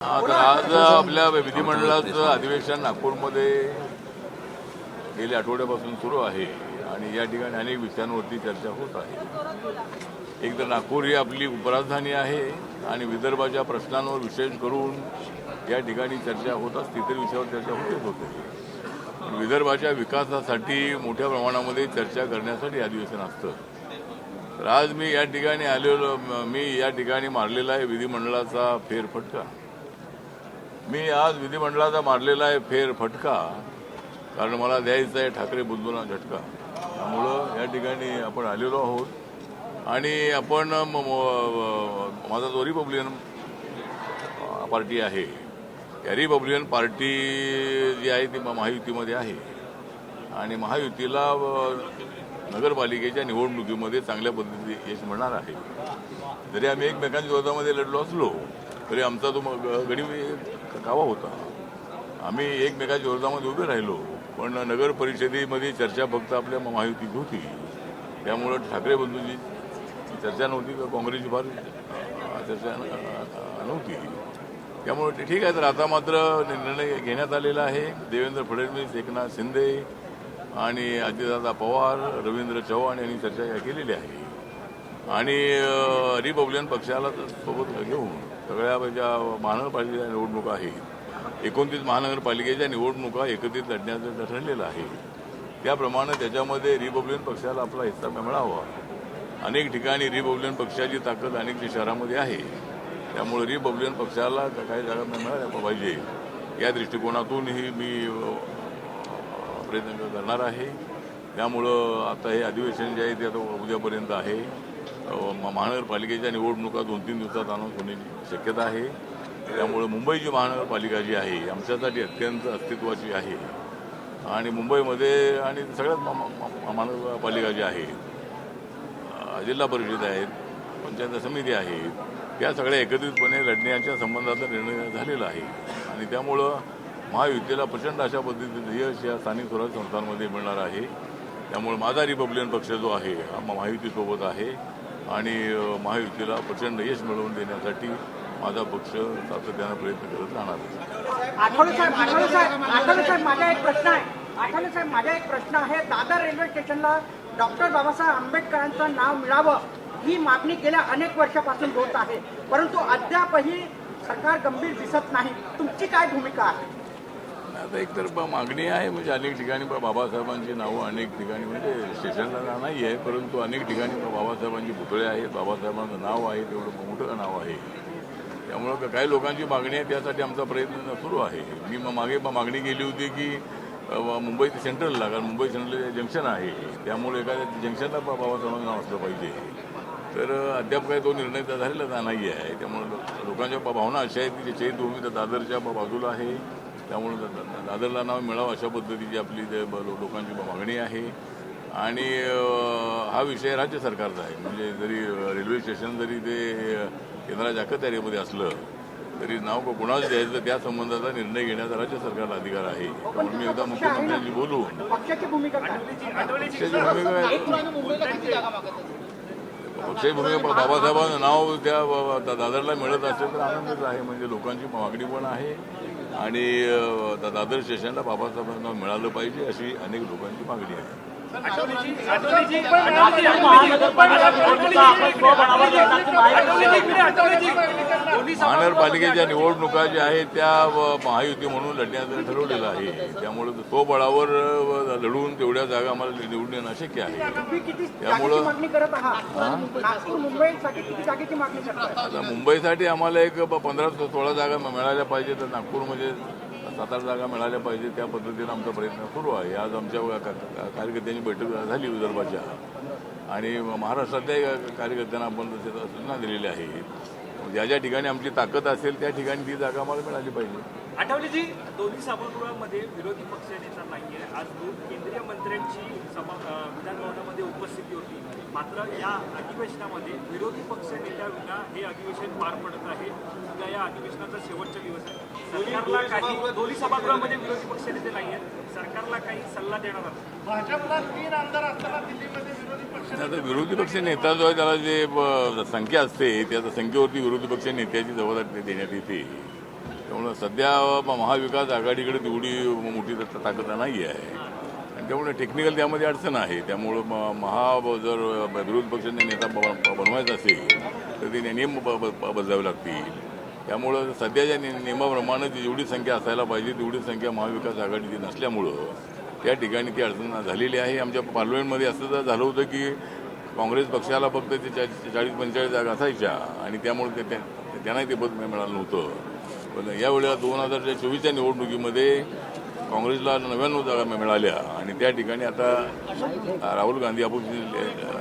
आज आपल्या विधिमंडळाचं अधिवेशन नागपूरमध्ये गेल्या आठवड्यापासून सुरू आहे आणि या ठिकाणी अनेक विषयांवरती चर्चा होत आहे। एक तर नागपूर ही आपली उपराजधानी आहे आणि विदर्भाच्या प्रश्नांवर विशेष करून या ठिकाणी चर्चा होत असते, इतर विषयावर चर्चा होतेच होते। विदर्भाच्या विकासासाठी मोठ्या प्रमाणामध्ये चर्चा करण्यासाठी अधिवेशन असतं। तर आज मी या ठिकाणी मारलेला आहे विधिमंडळाचा फेरफटका। मी आज विधिमंडळाचा मारलेला आहे फेरफटका कारण मला द्यायचा आहे ठाकरे बुद्धूंना झटका। त्यामुळं या ठिकाणी आपण आलेलो आहोत आणि आपण माझा जो रिपब्लिकन पार्टी आहे या रिपब्लिकन पार्टी जी आहे ती महायुतीमध्ये आहे आणि महायुतीला नगरपालिकेच्या निवडणुकीमध्ये चांगल्या पद्धतीने यश मिळणार आहे। जरी आम्ही एकमेकांच्या विरोधामध्ये लढलो असलो तरी आमचा तो गडी कावा होता, आम्ही एकमेकांच्या विरोधामध्ये उभे राहिलो, पण नगर परिषदेमध्ये चर्चा फक्त आपल्या महायुतीची होती। त्यामुळं ठाकरे बंधूंची चर्चा नव्हती किंवा काँग्रेसची फार चर्चा नव्हती। त्यामुळे ते ठीक आहे। तर आता मात्र निर्णय घेण्यात आलेला आहे। देवेंद्र फडणवीस, एकनाथ शिंदे आणि अजितदादा पवार, रवींद्र चव्हाण यांनी चर्चा केलेली आहे आणि रिपब्लिकन पक्षाला सोबत घेऊन सगळ्या ज्या महानगरपालिकेच्या निवडणुका आहेत 29 महानगरपालिकेच्या निवडणुका एकत्रित लढण्याचं ठरलेलं आहे। त्याप्रमाणे त्याच्यामध्ये रिपब्लिकन पक्षाला आपला हिस्सा मिळावा। अनेक ठिकाणी रिपब्लिकन पक्षाची ताकद अनेक शहरामध्ये आहे, त्यामुळे रिपब्लिकन पक्षाला काही जागा मिळाल्या पाहिजे या दृष्टिकोनातूनही मी प्रयत्न करणार आहे। त्यामुळं आता हे अधिवेशन जे आहे ते आता उद्यापर्यंत आहे। महानगरपालिकेच्या निवडणुका 2-3 दिवसात अनाऊन्स होण्याची शक्यता आहे। त्यामुळे मुंबईची महानगरपालिका जी आहे आमच्यासाठी अत्यंत अस्तित्वाची आहे आणि मुंबईमध्ये आणि सगळ्यात महानगरपालिका ज्या आहेत, जिल्हा परिषद आहेत, पंचायत समिती आहेत, त्या सगळ्या एकत्रितपणे लढण्याच्या संबंधाचा निर्णय झालेला आहे आणि त्यामुळं महायुतीला प्रचंड अशा पद्धतीचं यश या स्थानिक स्वराज्य संस्थांमध्ये मिळणार आहे। त्यामुळे माझा रिपब्लिकन पक्ष जो आहे हा महायुतीसोबत आहे आणि महायुतीला प्रचंड यश मिळवून देण्यासाठी माझा पक्ष सातत्यानं प्रयत्न करत राहणार आहे। आठवले साहेब माझा एक प्रश्न आहे। दादर रेल्वे स्टेशनला डॉक्टर बाबासाहेब आंबेडकरांचं नाव मिळावं ही मागणी गेल्या अनेक वर्षापासून होत आहे, परंतु अद्यापही सरकार गंभीर दिसत नाही। तुमची काय भूमिका आहे? आता एक तर मागणी आहे, म्हणजे अनेक ठिकाणी बाबासाहेबांची नावं अनेक ठिकाणी म्हणजे स्टेशनला नाही आहे, परंतु अनेक ठिकाणी बाबासाहेबांची पुतळे आहेत, बाबासाहेबांचं नाव आहे, तेवढं मोठं नाव आहे। त्यामुळं काही लोकांची मागणी आहे, त्यासाठी आमचा प्रयत्न सुरू आहे। मी मागे मागणी केली होती की मुंबई सेंट्रलला, कारण मुंबई सेंट्रल जंक्शन आहे, त्यामुळे एखाद्या जंक्शनला बाबासाहेबांचं नाव असलं पाहिजे। तर अद्याप काही तो निर्णय झालेला नाही आहे। त्यामुळे लोकांच्या भावना अशा आहेत की चैत्यभूमी तर दादरच्या बाजूला आहे, त्यामुळे दादरला नाव मिळावं अशा पद्धतीची आपली लोकांची मागणी आहे आणि हा विषय राज्य सरकारचा आहे। म्हणजे जरी रेल्वे स्टेशन जरी ते केंद्राच्या अखत्यारीमध्ये असलं तरी नाव कोणाच द्यायचं त्या संबंधाचा निर्णय घेण्याचा राज्य सरकारला अधिकार आहे। त्यामुळे मी एकदा मुख्यमंत्र्यांशी बोलून पक्षाची भूमिका बाबासाहेबांचं नाव त्या दादरला मिळत असेल तर आनंदच आहे। म्हणजे लोकांची मागणी पण आहे आणि दादर स्टेशनला बाबासाहेबांचं नाव मिळालं पाहिजे अशी अनेक लोकांची मागणी आहे। महानगरपालिकेच्या निवडणुका ज्या आहेत त्या महायुती म्हणून लढण्याचं ठरवलेलं आहे, त्यामुळे तो बळावर लढून तेवढ्या जागा आम्हाला निवडून येणं शक्य आहे। त्यामुळं आता मुंबईसाठी आम्हाला एक 15-16 जागा मिळाल्या पाहिजे, तर नागपूरमध्ये 7-8 जागा मिळाल्या पाहिजे, त्या पद्धतीनं आमचा प्रयत्न सुरू आहे। आज आमच्या कार्यकर्त्यांची बैठक झाली विदर्भाच्या आणि महाराष्ट्रातल्या कार्यकर्त्यांना आपण सूचना दिलेल्या आहेत। ज्या ज्या ठिकाणी आमची ताकद असेल त्या ठिकाणी ती जागा आम्हाला मिळाली पाहिजे। आठवलेजी दोन्ही सभागृहामध्ये विरोधी पक्षनेता नाहीये, आज 2 केंद्रीय मंत्र्यांची विधानभवनामध्ये उपस्थिती होती, मात्र या अधिवेशनामध्ये विरोधी पक्षनेत्याविना हे अधिवेशन पार पडत आहे। उद्या या अधिवेशनाचा शेवटचा दिवस आहे। सरकारला काही दोन्ही सभागृहामध्ये विरोधी पक्षनेते नाही आहेत, सरकारला काही सल्ला देणार आहात? भाजपला 3 आमदार असताना दिल्लीमध्ये विरोधी पक्ष आता विरोधी पक्ष नेता जो आहे त्याला जे संख्या असते त्या संख्येवरती विरोधी पक्ष नेत्याची जबाबदारी देण्यात येते। त्यामुळं सध्या महाविकास आघाडीकडे तेवढी मोठी ताकद नाही आहे आणि त्यामुळे टेक्निकल त्यामध्ये अडचण आहे. त्यामुळं जर विरोधी पक्षाने नेता बनवायचा असेल तर ते नियम बदलावे लागतील. त्यामुळं सध्याच्या नियमाप्रमाणे जेवढी संख्या असायला पाहिजे तेवढी संख्या महाविकास आघाडीची नसल्यामुळं त्या ठिकाणी ती अडचण झालेली आहे. आमच्या पार्लमेंटमध्ये असं तर झालं होतं की काँग्रेस पक्षाला फक्त ते 40-45 जागा असायच्या आणि त्यामुळे त्यांनाही ते पद मिळालं नव्हतं. पण यावेळेला 2024च्या निवडणुकीमध्ये काँग्रेसला 99 जागा मिळाल्या आणि त्या ठिकाणी आता राहुल गांधी अपक्ष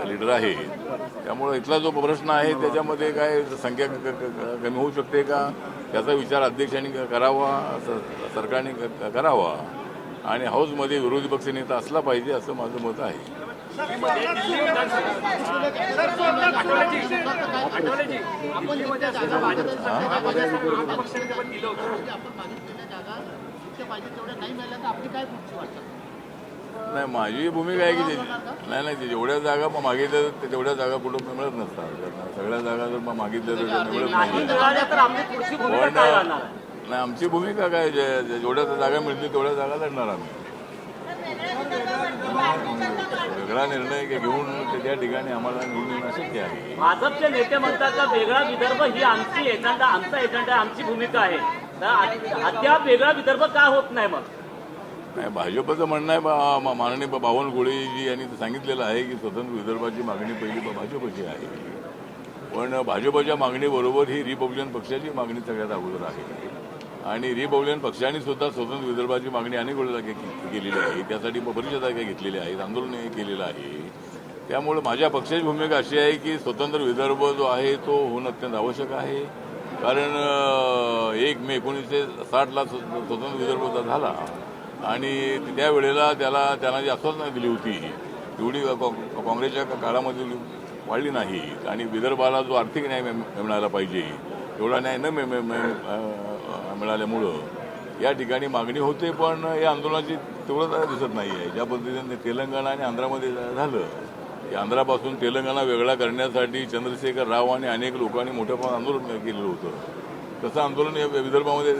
लीडर आहे. त्यामुळं इथला जो प्रश्न आहे त्याच्यामध्ये काय संख्या कमी होऊ शकते का त्याचा विचार अध्यक्षांनी करावा, सरकारने करावा आणि हाऊसमध्ये विरोधी पक्ष नेता असला पाहिजे असं माझं मत आहे. नाही माझी भूमिका आहे की नाही जेवढ्या जागा मागितल्या तेवढ्या जागा कुठं मिळत नसतात. सगळ्या जागा जर मागितल्या तर मिळत नाही. पण नाही आमची भूमिका काय जेवढ्या जागा मिळतील तेवढ्या जागा लढणार आम्ही. वेगळा निर्णय घेऊन त्या ठिकाणी आम्हाला निवडून येणं शक्य आहे. भाजपचे नेते म्हणतात का वेगळा विदर्भ ही आमची एजंडा आमचा एजंडा आमची भूमिका आहे. तर अद्याप वेगळा विदर्भ का होत नाही मग? नाही भाजपचं म्हणणं आहे माननीय बावनकुळेजी यांनी सांगितलेलं आहे की स्वतंत्र विदर्भाची मागणी पहिली भाजपची आहे. पण भाजपच्या मागणीबरोबर ही रिपब्लिकन पक्षाची मागणी सगळ्यात अगोदर आहे आणि रिपब्लिकन पक्षाने सुद्धा स्वतंत्र विदर्भाची मागणी अनेक वेळेला केलेली आहे. त्यासाठी परिषदा काही घेतलेल्या आहेत, आंदोलन केलेलं आहे. त्यामुळे माझ्या पक्षाची भूमिका अशी आहे की स्वतंत्र विदर्भ जो आहे तो होणं अत्यंत आवश्यक आहे. कारण 1 मे 1960ला स्वतंत्र विदर्भ झाला आणि त्यावेळेला त्यांना जी आश्वासनं दिली होती तेवढी काँग्रेसच्या काळामध्ये वाढली नाही आणि विदर्भाला जो आर्थिक न्याय मिळाला पाहिजे एवढा न्याय न मिळाल्यामुळं या ठिकाणी मागणी होते. पण या आंदोलनाची तेवढं दिसत नाही आहे. ज्या पद्धतीने तेलंगणा आणि आंध्रामध्ये झालं की आंध्रापासून तेलंगणा वेगळा करण्यासाठी चंद्रशेखर राव आणि अनेक लोकांनी मोठ्या प्रमाणात आंदोलन केलेलं होतं. तसं आंदोलन या विदर्भामध्ये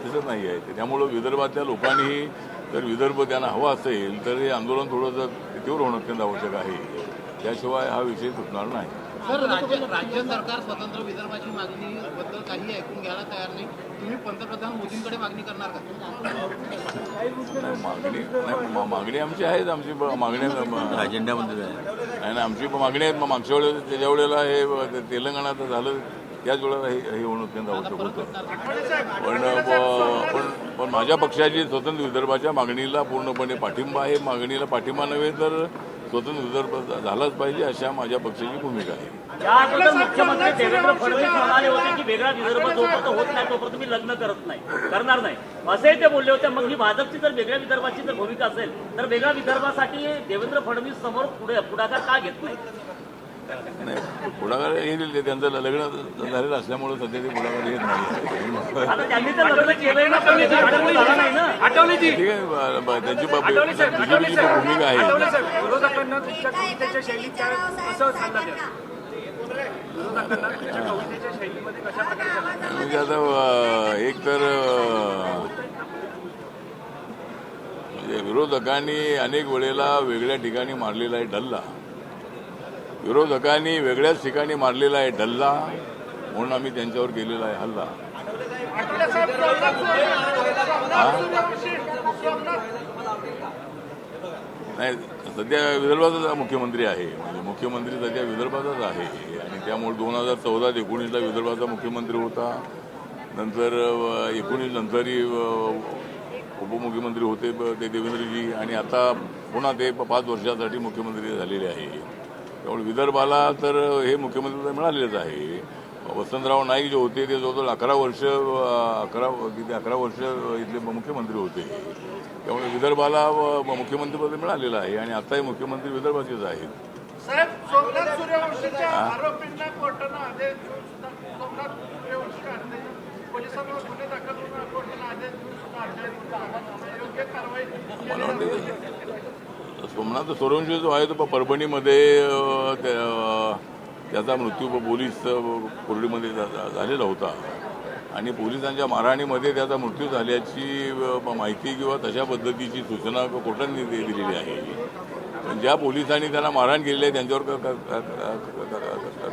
दिसत नाही आहे. त्यामुळं विदर्भातल्या लोकांनीही जर विदर्भ त्यांना हवा असेल तर हे आंदोलन थोडंसं तीव्र होणं अत्यंत आवश्यक आहे. त्याशिवाय हा विषय सुटणार नाही. सर राज्य सरकार स्वतंत्र विदर्भाची मागणी बद्दल काही ऐकून घ्यायला तयार नाही. तुम्ही पंतप्रधान मोदींकडे मागणी करणार का? मागणी आमची आहेच. आमची मागणी अजेंड्यामध्ये नाही आमची मागणी आहेत. मागच्या वेळेला त्याच्या वेळेला हे तेलंगणात झालं त्याच वेळेला हे होणं अत्यंत आवश्यक होतं. पण माझ्या पक्षाची स्वतंत्र विदर्भाच्या मागणीला पूर्णपणे पाठिंबा आहे. मागणीला पाठिंबा नव्हे तर स्वतंत्र विदर्भ झालाच पाहिजे अशा माझ्या पक्षाची भूमिका आहे. या अगोदर मुख्यमंत्री देवेंद्र फडणवीस म्हणाले होते की वेगळा विदर्भ जोपर्यंत होत नाही तोपर्यंत तुम्ही लग्न करणार नाही असेही ते बोलले होते. मग ही भाजपची जर वेगळ्या विदर्भाची जर भूमिका असेल तर वेगळ्या विदर्भासाठी देवेंद्र फडणवीस समोर पुढाकार का घेत नाही? पुढाकार येईल त्यांचं लग्न झालेलं असल्यामुळे सध्या ते पुढाकार येत नाही. आता त्यांनी तर लग्न केलंय ना, पण झाला नाही ना. ठीक आहे त्यांची बीजेपीची भूमिका आहे. विरोधकांना तुमच्या कवितेच्या शैलीत कसं सांगता येईल? विरोधकांना तुमच्या कवितेच्या शैलीमध्ये कशा प्रकारे म्हणजे आता एक तर विरोधकांनी अनेक वेळेला वेगळ्या ठिकाणी मारलेला आहे डल्ला. विरोधकांनी वेगळ्याच ठिकाणी मारलेला आहे डल्ला म्हणून आम्ही त्यांच्यावर केलेला आहे हल्ला. नाही सध्या विदर्भाचा मुख्यमंत्री आहे. म्हणजे मुख्यमंत्री सध्या विदर्भाचाच आहे आणि त्यामुळे 2014-19ला विदर्भाचा मुख्यमंत्री होता. नंतर 19 नंतरही उपमुख्यमंत्री होते ते देवेंद्रजी आणि आता पुन्हा ते 5 वर्षासाठी मुख्यमंत्री झालेले आहे. त्यामुळे विदर्भाला तर हे मुख्यमंत्री मिळालेलेच आहे. वसंतराव नाईक जे होते ते जवळजवळ 11 वर्ष इथले मुख्यमंत्री होते. त्यामुळे विदर्भाला मुख्यमंत्रीपद मिळालेलं आहे आणि आताही मुख्यमंत्री विदर्भाचेच आहेत. साहेब सोमनाथ सूर्यवंशीच्या आरोपींना कोर्टानं आदेश सोमनाथ सूर्यवंशी पोलिसांवर गुन्हे दाखल करून कोर्टानं आदेश योग्य कारवाई. मला वाटतं सोमनाथ सूर्यवंशी जो आहे तो परभणीमध्ये त्याचा मृत्यू पोलीस कोर्टीमध्ये झालेला होता आणि पोलिसांच्या मारहाणीमध्ये त्याचा मृत्यू झाल्याची माहिती किंवा तशा पद्धतीची सूचना कोर्टाने दिलेली आहे. पण ज्या पोलिसांनी त्यांना मारहाण केलेली आहे त्यांच्यावर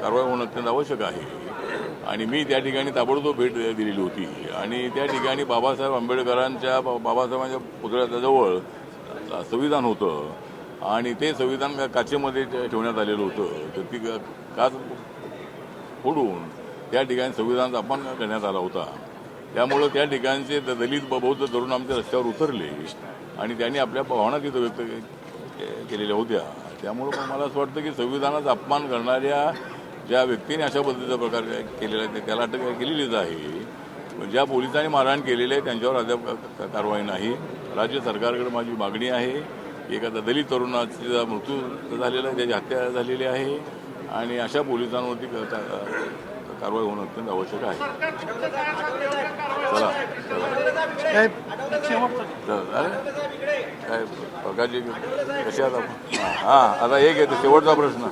कारवाई होणं अत्यंत आवश्यक आहे. आणि मी त्या ठिकाणी ताबडतोब भेट दिलेली होती आणि त्या ठिकाणी बाबासाहेब आंबेडकरांच्या बाबासाहेबांच्या पुतळ्याच्या जवळ संविधान होतं आणि ते संविधान काचेमध्ये ठेवण्यात आलेलं होतं. तर ती काच फोडून त्या ठिकाणी संविधानाचा अपमान करण्यात आला होता. त्यामुळं त्या ठिकाणचे दलित बौद्ध तरुण आमच्या रस्त्यावर उतरले आणि त्यांनी आपल्या भावना तिथं व्यक्त केलेल्या होत्या. त्यामुळं मला असं वाटतं की संविधानाचा अपमान करणाऱ्या ज्या व्यक्तीने अशा पद्धतीचा प्रकार केलेला आहे त्याला अटक केलेलीच आहे. ज्या पोलिसांनी मारहाण केलेली आहे त्यांच्यावर अद्याप कारवाई नाही. राज्य सरकारकडे माझी मागणी आहे की एखाद्या दलित तरुणाचा मृत्यू झालेला आहे, त्याची हत्या झालेली आहे आणि अशा पोलिसांवरती कारवाई होणं अत्यंत आवश्यक आहे. चला काय प्रकारची कशी आता हां आता एक येतो शेवटचा प्रश्न.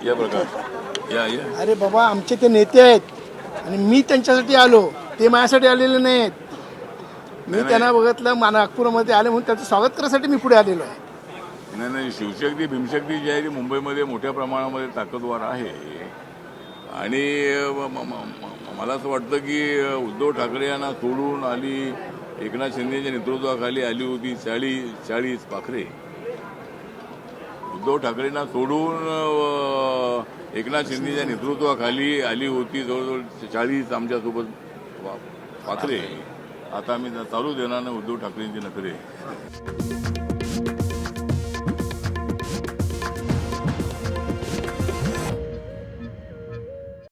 या प्रकार या अरे बाबा आमचे ते नेते आहेत आणि मी त्यांच्यासाठी आलो, ते माझ्यासाठी आलेले नाहीत. मी त्यांना बघितलं नागपूरमध्ये आले म्हणून त्याचं स्वागत करण्यासाठी मी पुढे आलेलो आहे. नाही शिवशक्ती भीमशक्ती जी आहे ती मुंबईमध्ये मोठ्या प्रमाणामध्ये ताकदवार आहे आणि मला असं वाटतं की उद्धव ठाकरे यांना सोडून आली एकनाथ शिंदेच्या नेतृत्वाखाली आली होती 40 पाखरे. उद्धव ठाकरेंना सोडून एकनाथ शिंदेच्या नेतृत्वाखाली आली होती जवळजवळ 40 आमच्यासोबत पाखरे. आता आम्ही चालू देणार नाही उद्धव ठाकरेंची नखरे.